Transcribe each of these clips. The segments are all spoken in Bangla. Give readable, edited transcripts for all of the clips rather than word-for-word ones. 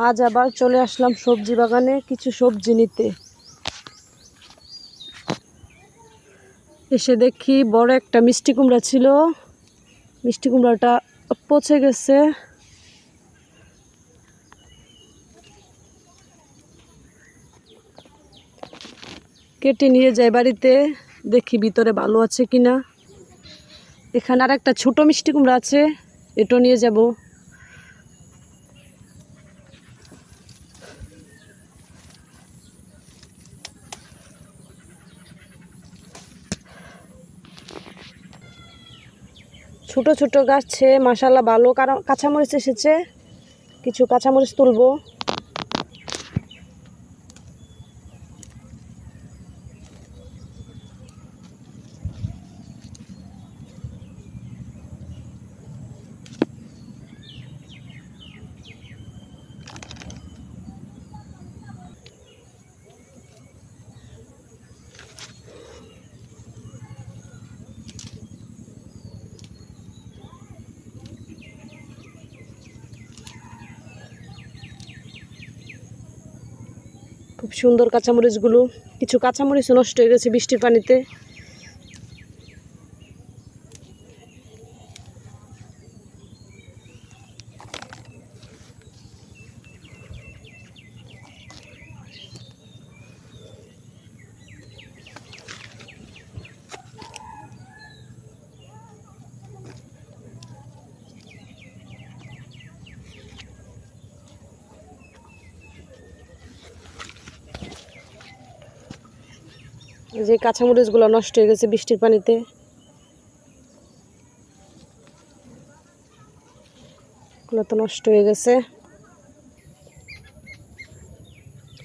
আজ আবার চলে আসলাম সবজি বাগানে কিছু সবজি নিতে। এসে দেখি বড় একটা মিষ্টি কুমড়া ছিল, মিষ্টি কুমড়াটা পচে গেছে। কেটে নিয়ে যাই বাড়িতে, দেখি ভিতরে ভালো আছে কিনা। এখানে আর একটা ছোট মিষ্টি কুমড়া আছে, এটাও নিয়ে যাব। ছোট ছোট গাছে মাশাআল্লাহ ভালো কাঁচামরিচ এসেছে, কিছু কাঁচামরিচ তুলবো। খুব সুন্দর কাঁচামরিচগুলো, কিছু কাঁচামরিচ নষ্ট হয়ে গেছে বৃষ্টির পানিতে। যে কাঁচামরিচগুলো নষ্ট হয়ে গেছে বৃষ্টির পানিতে, এগুলো তো নষ্ট হয়ে গেছে।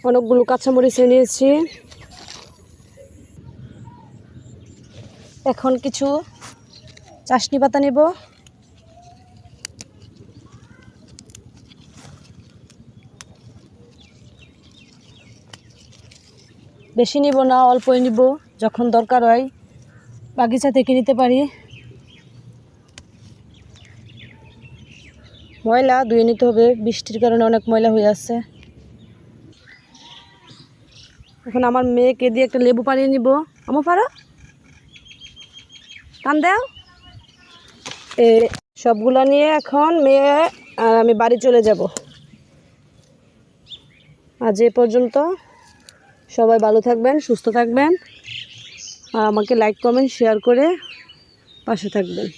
অনেকগুলো কাঁচামরিচ নিয়েছি। এখন কিছু চাশনি পাতা নেব। বেশি নিব না, অল্পই নিব, যখন দরকার হয় বাগিচা থেকে নিতে পারি। ময়লা ধুয়ে নিতে হবে, বৃষ্টির কারণে অনেক ময়লা হয়ে আছে। এখন আমার মেয়েকে দিয়ে একটা লেবু পানিয়ে নিব। আমো পারো, টান দাও। সবগুলো নিয়ে এখন মেয়ে আর আমি বাড়ি চলে যাব। আজ এ পর্যন্ত। সবাই ভালো থাকবেন, সুস্থ থাকবেন, আর আমাকে লাইক কমেন্ট শেয়ার করে পাশে থাকবেন।